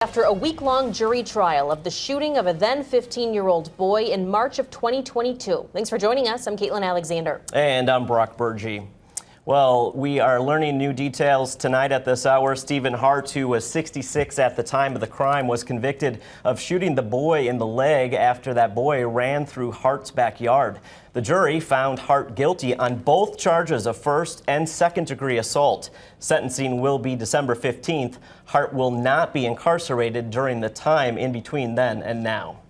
After a week-long jury trial of the shooting of a then 15-year-old boy in March of 2022. Thanks for joining us. I'm Caitlin Alexander. And I'm Brock Burgee. Well, we are learning new details tonight at this hour. Stephen Hart, who was 66 at the time of the crime, was convicted of shooting the boy in the leg after that boy ran through Hart's backyard. The jury found Hart guilty on both charges of first and second degree assault. Sentencing will be December 15th. Hart will not be incarcerated during the time in between then and now.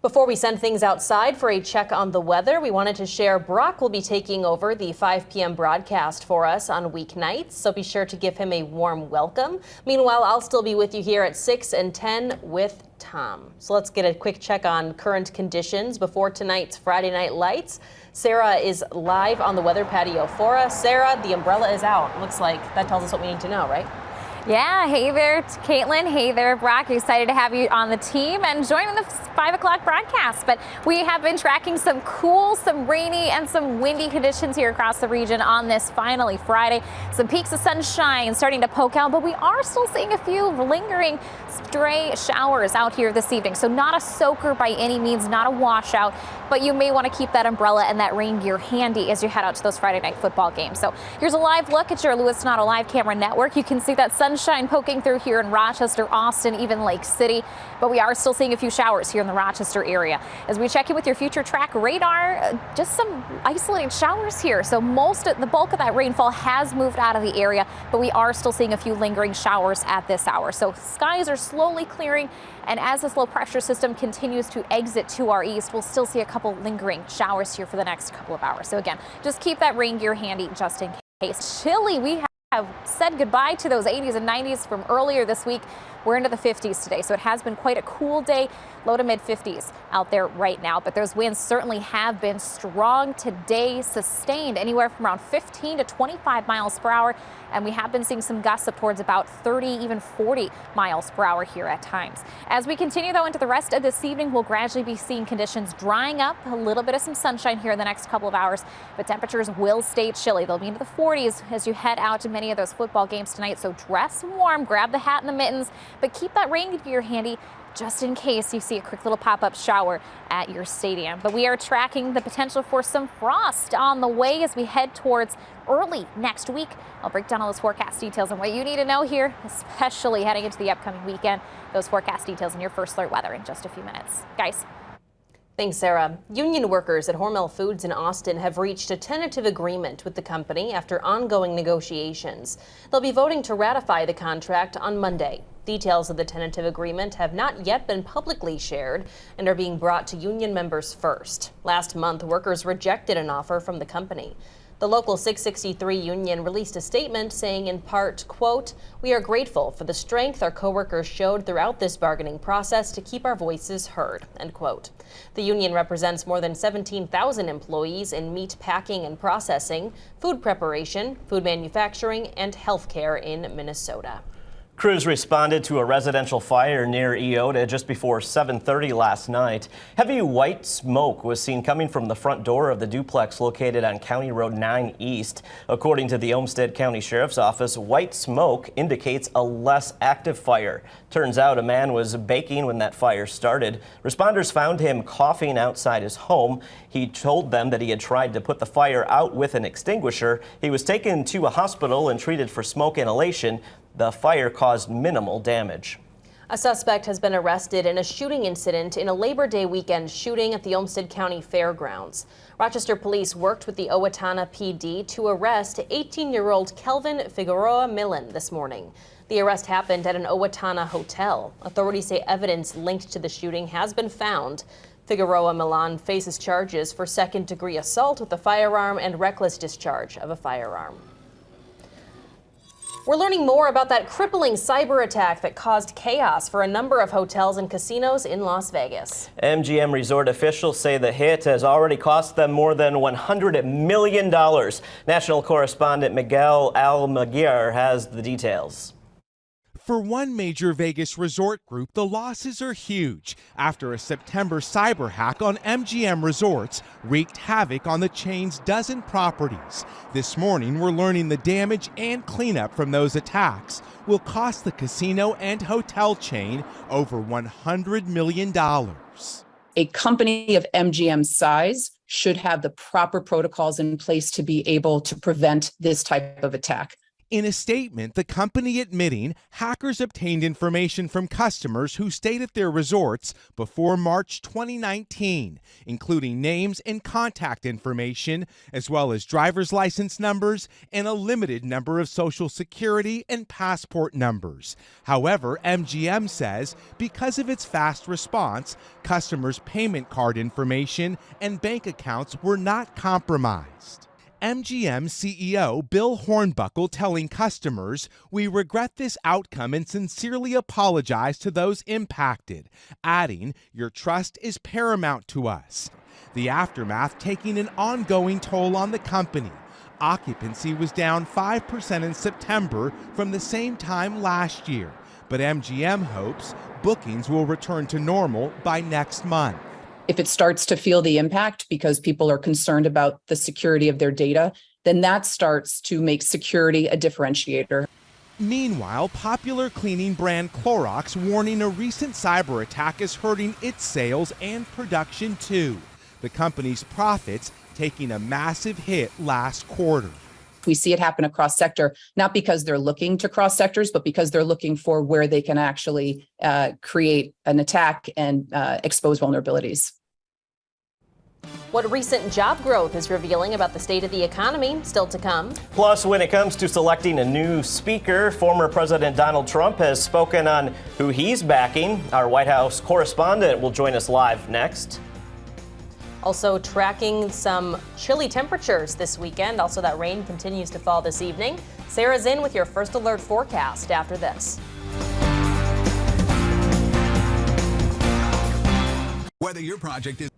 Before we send things outside for a check on the weather, we wanted to share Brock will be taking over the 5 p.m. broadcast for us on weeknights, so be sure to give him a warm welcome. Meanwhile, I'll still be with you here at 6 and 10 with Tom. So let's get a quick check on current conditions before tonight's Friday Night Lights. Sarah is live on the weather patio for us. Sarah, the umbrella is out. Looks like that tells us what we need to know, right? Yeah, hey there, Caitlin. Hey there, Brock. Excited to have you on the team and joining the 5 o'clock broadcast. But we have been tracking some cool, some rainy, and some windy conditions here across the region on this finally Friday. Some peaks of sunshine starting to poke out, but we are still seeing a few lingering stray showers out here this evening. So not a soaker by any means, not a washout, but you may want to keep that umbrella and that rain gear handy as you head out to those Friday night football games. So here's a live look at your Lewis Noto live camera network. You can see that sunshine poking through here in Rochester, Austin, even Lake City, but we are still seeing a few showers here in the Rochester area. As we check in with your future track radar, just some isolated showers here. So the bulk of that rainfall has moved out of the area, but we are still seeing a few lingering showers at this hour. So skies are slowly clearing, and as this low pressure system continues to exit to our east, we'll still see a couple lingering showers here for the next couple of hours. So again, just keep that rain gear handy just in case. Chilly, we have said goodbye to those 80s and 90s from earlier this week. We're into the 50s today, so it has been quite a cool day, low to mid 50s out there right now. But those winds certainly have been strong today, sustained anywhere from around 15 to 25 miles per hour. And we have been seeing some gusts up towards about 30, even 40 miles per hour here at times. As we continue, though, into the rest of this evening, we'll gradually be seeing conditions drying up, a little bit of some sunshine here in the next couple of hours, but temperatures will stay chilly. They'll be into the 40s as you head out to many of those football games tonight. So dress warm, grab the hat and the mittens, but keep that rain gear handy just in case you see a quick little pop-up shower at your stadium. But we are tracking the potential for some frost on the way as we head towards early next week. I'll break down all those forecast details and what you need to know here, especially heading into the upcoming weekend. Those forecast details in your First Alert weather in just a few minutes. Guys. Thanks, Sarah. Union workers at Hormel Foods in Austin have reached a tentative agreement with the company after ongoing negotiations. They'll be voting to ratify the contract on Monday. Details of the tentative agreement have not yet been publicly shared and are being brought to union members first. Last month, workers rejected an offer from the company. The local 663 union released a statement saying in part, quote, "We are grateful for the strength our coworkers showed throughout this bargaining process to keep our voices heard," end quote. The union represents more than 17,000 employees in meat packing and processing, food preparation, food manufacturing, and healthcare in Minnesota. Crews responded to a residential fire near Iota just before 7:30 last night. Heavy white smoke was seen coming from the front door of the duplex located on County Road 9 East. According to the Olmsted County Sheriff's Office, white smoke indicates a less active fire. Turns out a man was baking when that fire started. Responders found him coughing outside his home. He told them that he had tried to put the fire out with an extinguisher. He was taken to a hospital and treated for smoke inhalation. The fire caused minimal damage. A suspect has been arrested in a shooting incident in a Labor Day weekend shooting at the Olmsted County Fairgrounds. Rochester police worked with the Owatonna PD to arrest 18-year-old Kelvin Figueroa Millen this morning. The arrest happened at an Owatonna hotel. Authorities say evidence linked to the shooting has been found. Figueroa Millen faces charges for second-degree assault with a firearm and reckless discharge of a firearm. We're learning more about that crippling cyber attack that caused chaos for a number of hotels and casinos in Las Vegas. MGM Resort officials say the hit has already cost them more than $100 million. National correspondent Miguel Almaguer has the details. For one major Vegas resort group, the losses are huge after a September cyber hack on MGM Resorts wreaked havoc on the chain's dozen properties. This morning, we're learning the damage and cleanup from those attacks will cost the casino and hotel chain over $100 million. A company of MGM's size should have the proper protocols in place to be able to prevent this type of attack. In a statement, the company admitting hackers obtained information from customers who stayed at their resorts before March 2019, including names and contact information, as well as driver's license numbers and a limited number of social security and passport numbers. However, MGM says because of its fast response, customers' payment card information and bank accounts were not compromised. MGM CEO Bill Hornbuckle telling customers, "We regret this outcome and sincerely apologize to those impacted," adding, "Your trust is paramount to us." The aftermath taking an ongoing toll on the company. Occupancy was down 5% in September from the same time last year, but MGM hopes bookings will return to normal by next month. If it starts to feel the impact because people are concerned about the security of their data, then that starts to make security a differentiator. Meanwhile, popular cleaning brand Clorox warning a recent cyber attack is hurting its sales and production too. The company's profits taking a massive hit last quarter. We see it happen across sector, not because they're looking to cross sectors, but because they're looking for where they can actually create an attack and expose vulnerabilities. What recent job growth is revealing about the state of the economy, still to come. Plus, when it comes to selecting a new speaker, former President Donald Trump has spoken on who he's backing. Our White House correspondent will join us live next. Also tracking some chilly temperatures this weekend. Also, that rain continues to fall this evening. Sarah's in with your first alert forecast after this. Whether your project is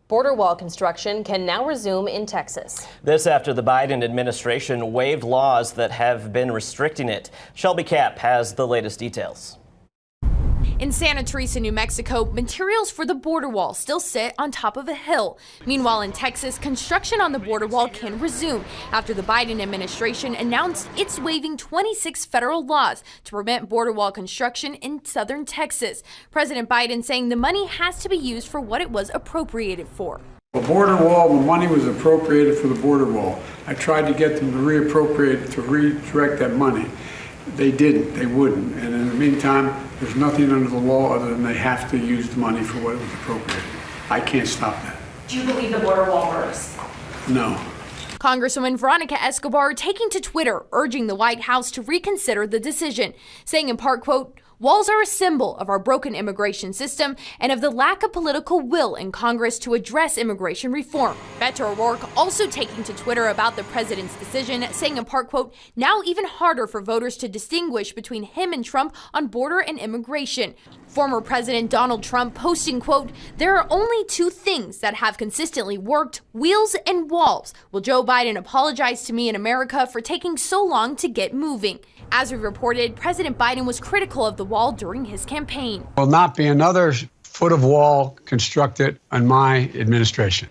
Border wall construction can now resume in Texas. This after the Biden administration waived laws that have been restricting it. Shelby Kapp has the latest details. In Santa Teresa, New Mexico, materials for the border wall still sit on top of a hill. Meanwhile, in Texas, construction on the border wall can resume after the Biden administration announced it's waiving 26 federal laws to prevent border wall construction in southern Texas. President Biden saying the money has to be used for what it was appropriated for. The border wall, the money was appropriated for the border wall. I tried to get them to reappropriate, to redirect that money. They didn't, they wouldn't. And in the meantime, there's nothing under the law other than they have to use the money for what it was appropriated. I can't stop that. Do you believe the border wall works? No. Congresswoman Veronica Escobar taking to Twitter, urging the White House to reconsider the decision, saying in part, quote, "Walls are a symbol of our broken immigration system and of the lack of political will in Congress to address immigration reform." Beto O'Rourke also taking to Twitter about the president's decision, saying in part, quote, "Now even harder for voters to distinguish between him and Trump on border and immigration." Former President Donald Trump posting, quote, "There are only two things that have consistently worked, wheels and walls. Will Joe Biden apologize to me in America for taking so long to get moving?" As we reported, President Biden was critical of the wall during his campaign. Will not be another foot of wall constructed on my administration.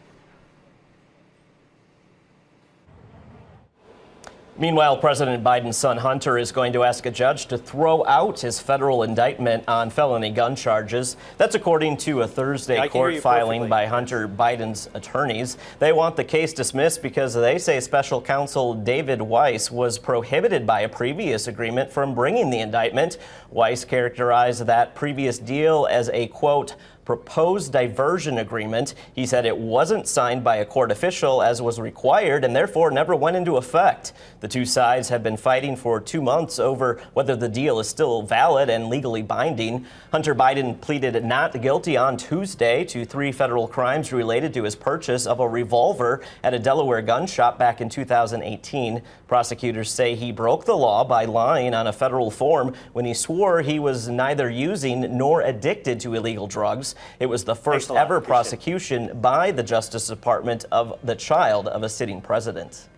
Meanwhile, President Biden's son Hunter is going to ask a judge to throw out his federal indictment on felony gun charges. That's according to a Thursday court filing by Hunter Biden's attorneys. They want the case dismissed because they say special counsel David Weiss was prohibited by a previous agreement from bringing the indictment. Weiss characterized that previous deal as a, quote, proposed diversion agreement. He said it wasn't signed by a court official as was required and therefore never went into effect. The two sides have been fighting for 2 months over whether the deal is still valid and legally binding. Hunter Biden pleaded not guilty on Tuesday to 3 federal crimes related to his purchase of a revolver at a Delaware gun shop back in 2018. Prosecutors say he broke the law by lying on a federal form when he swore he was neither using nor addicted to illegal drugs. It was the first ever prosecution by the Justice Department of the child of a sitting president.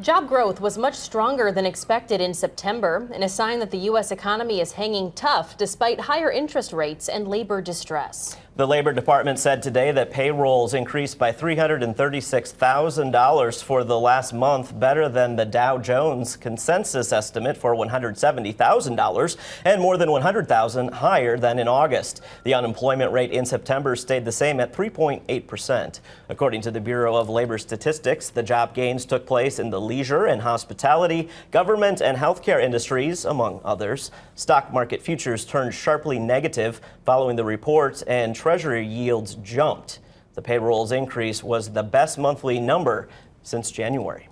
Job growth was much stronger than expected in September, and a sign that the U.S. economy is hanging tough despite higher interest rates and labor distress. The Labor Department said today that payrolls increased by $336,000 for the last month, better than the Dow Jones consensus estimate for $170,000 and more than $100,000 higher than in August. The unemployment rate in September stayed the same at 3.8%. According to the Bureau of Labor Statistics, the job gains took place in the leisure and hospitality, government and healthcare industries, among others. Stock market futures turned sharply negative following the report, and Treasury yields jumped. The payrolls increase was the best monthly number since January.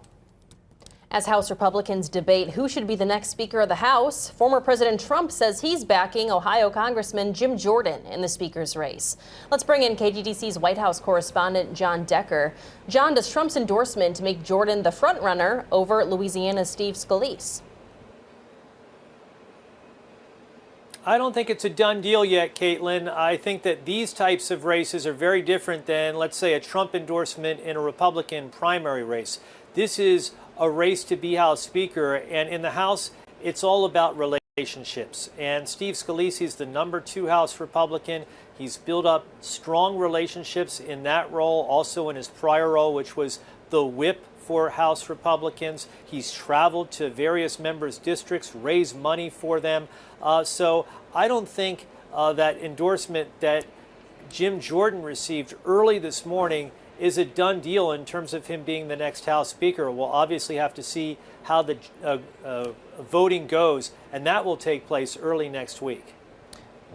As House Republicans debate who should be the next Speaker of the House, former President Trump says he's backing Ohio Congressman Jim Jordan in the Speaker's race. Let's bring in KTTC's White House correspondent John Decker. John, does Trump's endorsement make Jordan the frontrunner over Louisiana's Steve Scalise? I don't think it's a done deal yet, Caitlin. I think that these types of races are very different than, let's say, a Trump endorsement in a Republican primary race. This is a race to be House Speaker, and in the House, it's all about relationships. And Steve Scalise is the #2 House Republican. He's built up strong relationships in that role, also in his prior role, which was the whip for House Republicans. He's traveled to various members' districts, raised money for them. So I don't think that endorsement that Jim Jordan received early this morning is a done deal in terms of him being the next House Speaker. We'll obviously have to see how the voting goes, and that will take place early next week.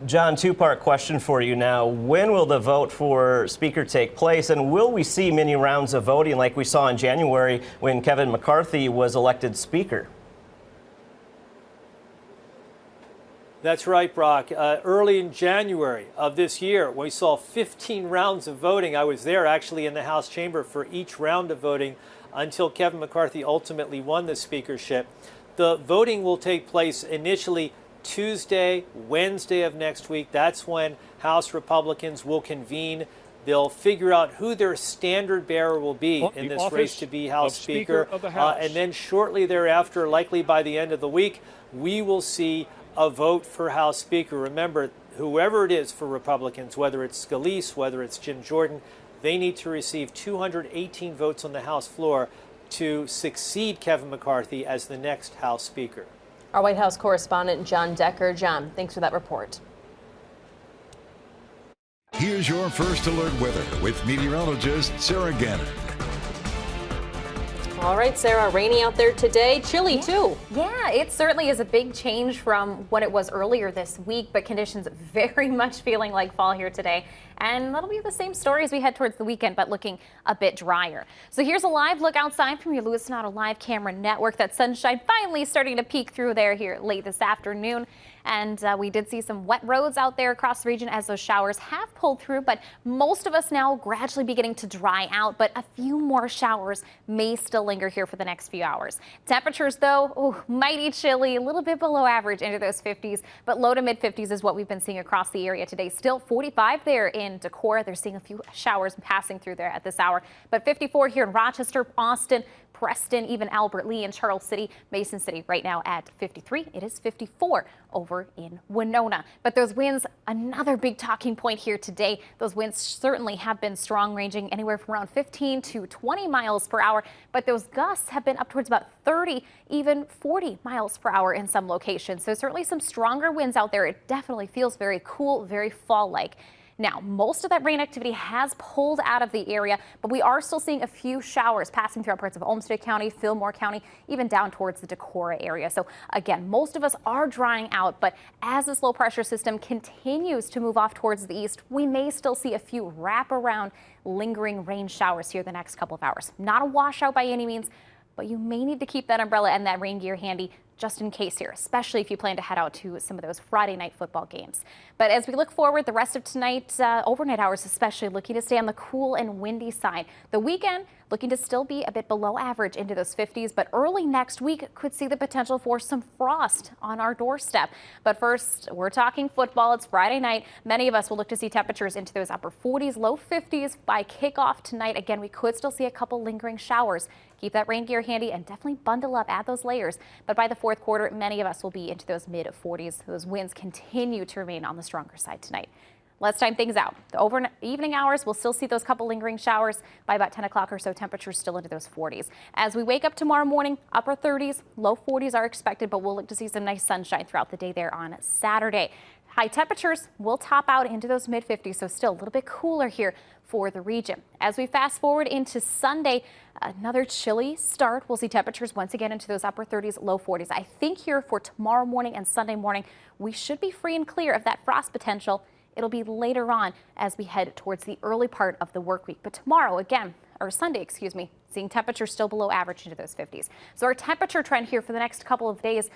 John, two-part question for you now. When will the vote for Speaker take place, and will we see many rounds of voting like we saw in January when Kevin McCarthy was elected Speaker? That's right, Brock. Early in January of this year, we saw 15 rounds of voting. I was there actually in the House chamber for each round of voting until Kevin McCarthy ultimately won the speakership. The voting will take place initially Tuesday, Wednesday of next week. That's when House Republicans will convene. They'll figure out who their standard bearer will be in this race to be House Speaker. And then shortly thereafter, likely by the end of the week, we will see a vote for House Speaker. Remember, whoever it is for Republicans, whether it's Scalise, whether it's Jim Jordan, they need to receive 218 votes on the House floor to succeed Kevin McCarthy as the next House Speaker. Our White House correspondent John Decker. John, thanks for that report. Here's your first alert weather with meteorologist Sarah Gannon. All right, Sarah, rainy out there today, chilly too. Yeah, it certainly is a big change from what it was earlier this week, but conditions very much feeling like fall here today. And that'll be the same story as we head towards the weekend, but looking a bit drier. So here's a live look outside from your Lewis and Otto live camera network. That sunshine finally starting to peek through there here late this afternoon. And we did see some wet roads out there across the region as those showers have pulled through, but most of us now gradually beginning to dry out, but a few more showers may still linger here for the next few hours. Temperatures, though, mighty chilly, a little bit below average into those 50s, but low to mid 50s is what we've been seeing across the area today. Still 45 there in Decorah. They're seeing a few showers passing through there at this hour, but 54 here in Rochester, Austin, Preston, even Albert Lee and Charles City, Mason City right now at 53. It is 54 over in Winona. But those winds, another big talking point here today. Those winds certainly have been strong, ranging anywhere from around 15 to 20 miles per hour. But those gusts have been up towards about 30, even 40 miles per hour in some locations. So certainly some stronger winds out there. It definitely feels very cool, very fall-like. Now, most of that rain activity has pulled out of the area, but we are still seeing a few showers passing throughout parts of Olmsted County, Fillmore County, even down towards the Decorah area. So again, most of us are drying out, but as this low pressure system continues to move off towards the east, we may still see a few wraparound lingering rain showers here the next couple of hours. Not a washout by any means, but you may need to keep that umbrella and that rain gear handy just in case here, especially if you plan to head out to some of those Friday night football games. But as we look forward, the rest of tonight, overnight hours especially, looking to stay on the cool and windy side. The weekend looking to still be a bit below average into those 50s, but early next week could see the potential for some frost on our doorstep. But first, we're talking football. It's Friday night. Many of us will look to see temperatures into those upper 40s, low 50s by kickoff tonight. Again, we could still see a couple lingering showers. Keep that rain gear handy and definitely bundle up, add those layers. But by the fourth quarter, many of us will be into those mid 40s. Those winds continue to remain on the stronger side tonight. Let's time things out. The evening hours, we'll still see those couple lingering showers. By about 10 o'clock or so, temperatures still into those 40s. As we wake up tomorrow morning, upper 30s, low 40s are expected, but we'll look to see some nice sunshine throughout the day there on Saturday. High temperatures will top out into those mid 50s, so still a little bit cooler here for the region. As we fast forward into Sunday, another chilly start. We'll see temperatures once again into those upper 30s, low 40s. I think here for tomorrow morning and Sunday morning, we should be free and clear of that frost potential. It'll be later on as we head towards the early part of the work week. But tomorrow again, or Sunday, excuse me, seeing temperatures still below average into those 50s. So our temperature trend here for the next couple of days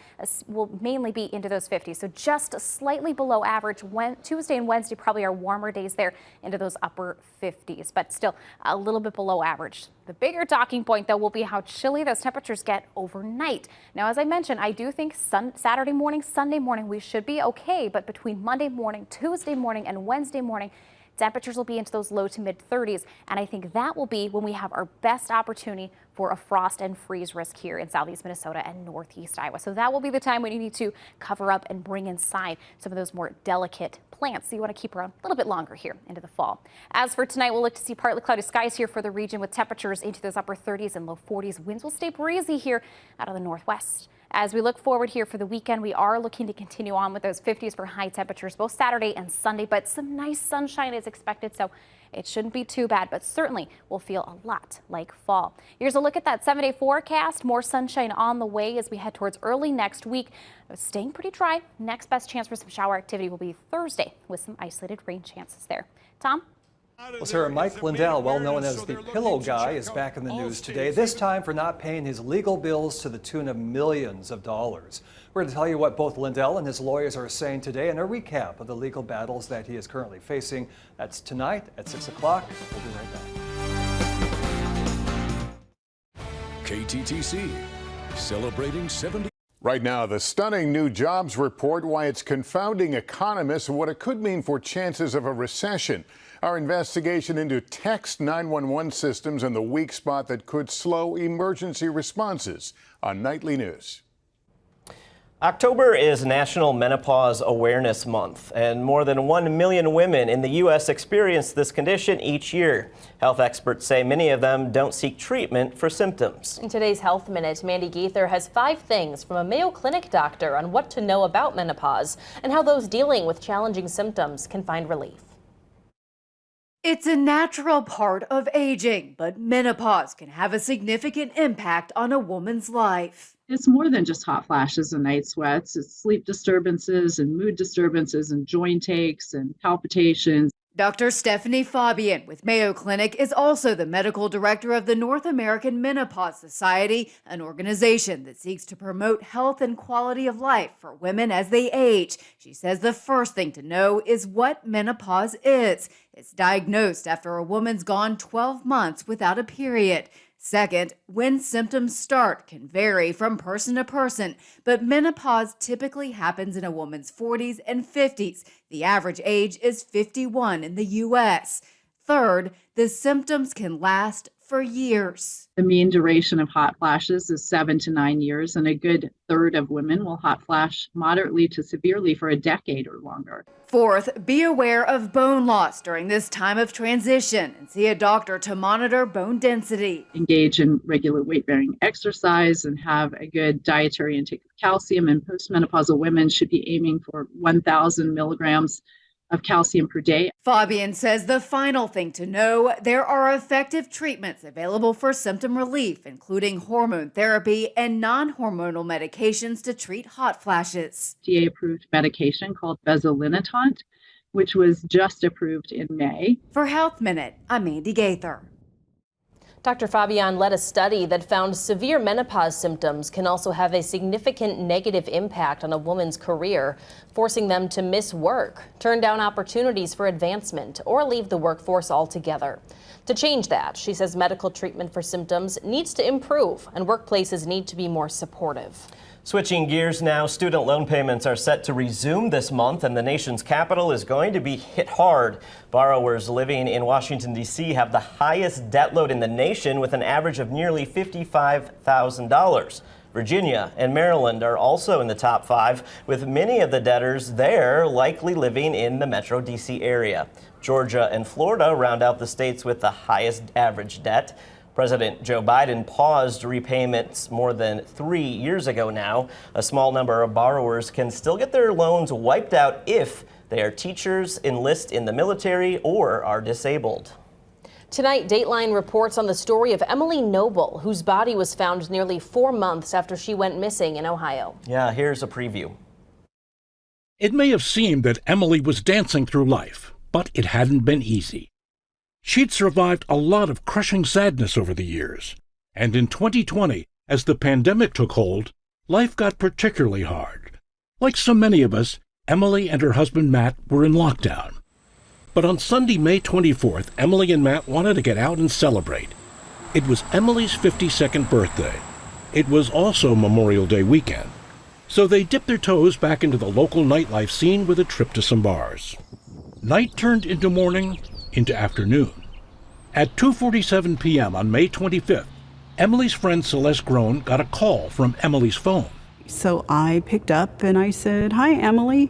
will mainly be into those 50s. So just slightly below average. Tuesday and Wednesday probably are warmer days there into those upper 50s, but still a little bit below average. The bigger talking point, though, will be how chilly those temperatures get overnight. Now, as I mentioned, I do think Saturday morning, Sunday morning, we should be okay. But between Monday morning, Tuesday morning, and Wednesday morning, temperatures will be into those low to mid 30s, and I think that will be when we have our best opportunity for a frost and freeze risk here in southeast Minnesota and northeast Iowa. So that will be the time when you need to cover up and bring inside some of those more delicate plants that you want to keep around a little bit longer here into the fall. As for tonight, we'll look to see partly cloudy skies here for the region with temperatures into those upper 30s and low 40s. Winds will stay breezy here out of the northwest. As we look forward here for the weekend, we are looking to continue on with those 50s for high temperatures both Saturday and Sunday, but some nice sunshine is expected, so it shouldn't be too bad, but certainly will feel a lot like fall. Here's a look at that 7-day forecast. More sunshine on the way as we head towards early next week. Staying pretty dry. Next best chance for some shower activity will be Thursday with some isolated rain chances there. Tom? Well, Sarah, Mike Lindell, well known as the Pillow Guy, is back in the news today, this time for not paying his legal bills to the tune of millions of dollars. We're going to tell you what both Lindell and his lawyers are saying today and a recap of the legal battles that he is currently facing. That's tonight at 6 o'clock. We'll be right back. KTTC, celebrating 70. Right now, the stunning new jobs report, why it's confounding economists and what it could mean for chances of a recession. Our investigation into text 911 systems and the weak spot that could slow emergency responses on Nightly News. October is National Menopause Awareness Month, and more than 1 million women in the U.S. experience this condition each year. Health experts say many of them don't seek treatment for symptoms. In today's Health Minute, Mandy Gaither has 5 things from a Mayo Clinic doctor on what to know about menopause and how those dealing with challenging symptoms can find relief. It's a natural part of aging, but menopause can have a significant impact on a woman's life. It's more than just hot flashes and night sweats. It's sleep disturbances and mood disturbances and joint aches and palpitations. Dr. Stephanie Fabian with Mayo Clinic is also the medical director of the North American Menopause Society, an organization that seeks to promote health and quality of life for women as they age. She says the first thing to know is what menopause is. It's diagnosed after a woman's gone 12 months without a period. Second, when symptoms start can vary from person to person, but menopause typically happens in a woman's 40s and 50s. The average age is 51 in the U.S. Third, the symptoms can last for years. The mean duration of hot flashes is 7 to 9 years, and a good third of women will hot flash moderately to severely for a decade or longer. Fourth, be aware of bone loss during this time of transition and see a doctor to monitor bone density. Engage in regular weight-bearing exercise and have a good dietary intake of calcium, and postmenopausal women should be aiming for 1,000 milligrams of calcium per day. Fabian says the final thing to know, there are effective treatments available for symptom relief, including hormone therapy and non-hormonal medications to treat hot flashes. FDA-approved medication called bezolinetant, which was just approved in May. For Health Minute, I'm Mandy Gaither. Dr. Fabian led a study that found severe menopause symptoms can also have a significant negative impact on a woman's career, forcing them to miss work, turn down opportunities for advancement, or leave the workforce altogether. To change that, she says medical treatment for symptoms needs to improve and workplaces need to be more supportive. Switching gears now, student loan payments are set to resume this month, and the nation's capital is going to be hit hard. Borrowers living in Washington, D.C. have the highest debt load in the nation with an average of nearly $55,000. Virginia and Maryland are also in the top 5, with many of the debtors there likely living in the Metro D.C. area. Georgia and Florida round out the states with the highest average debt. President Joe Biden paused repayments more than 3 years ago now. A small number of borrowers can still get their loans wiped out if they are teachers, enlist in the military, or are disabled. Tonight, Dateline reports on the story of Emily Noble, whose body was found nearly 4 months after she went missing in Ohio. Yeah, here's a preview. It may have seemed that Emily was dancing through life, but it hadn't been easy. She'd survived a lot of crushing sadness over the years, and in 2020, as the pandemic took hold, life got particularly hard. Like so many of us, Emily and her husband Matt were in lockdown. But on Sunday, May 24th, Emily and Matt wanted to get out and celebrate. It was Emily's 52nd birthday. It was also Memorial Day weekend. So they dipped their toes back into the local nightlife scene with a trip to some bars. Night turned into morning, into afternoon. At 2:47 p.m. on May 25th, Emily's friend Celeste Groen got a call from Emily's phone. So I picked up and I said, "Hi, Emily."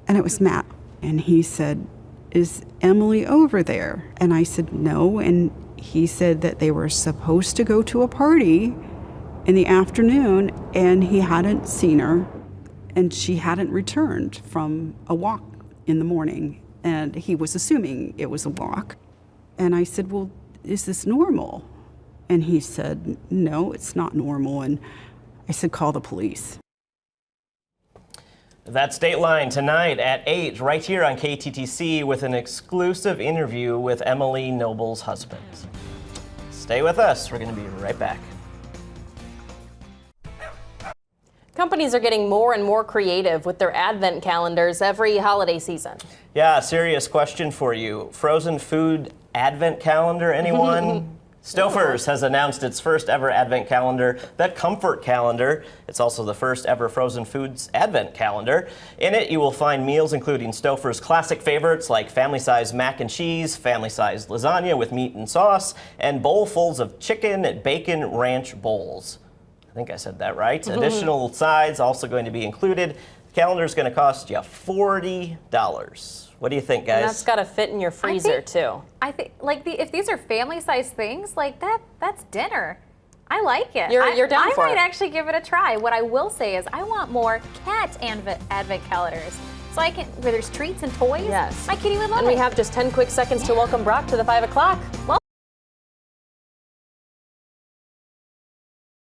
And it was Matt. And he said, "Is Emily over there?" And I said, "No." And he said that they were supposed to go to a party in the afternoon and he hadn't seen her and she hadn't returned from a walk in the morning. And he was assuming it was a walk. And I said, "Well, is this normal?" And he said, "No, it's not normal." And I said, "Call the police." That's Dateline tonight at 8, right here on KTTC, with an exclusive interview with Emily Noble's husband. Stay with us. We're going to be right back. Companies are getting more and more creative with their advent calendars every holiday season. Yeah, serious question for you. Frozen food advent calendar, anyone? Stouffer's has announced its first ever advent calendar, the Comfort Calendar. It's also the first ever frozen foods advent calendar. In it, you will find meals including Stouffer's classic favorites like family-sized mac and cheese, family-sized lasagna with meat and sauce, and bowlfuls of chicken and bacon ranch bowls. I think I said that right. Additional sides also going to be included. The calendar is going to cost you $40. What do you think, guys? And that's got to fit in your freezer, too. I think, if these are family-sized things, like that's dinner. I like it. You're down for it. I might actually give it a try. What I will say is I want more cat advent calendars. So I can, where there's treats and toys. Yes. My kitty would love it. And we have just 10 quick seconds to welcome Brock to the 5 o'clock. Well,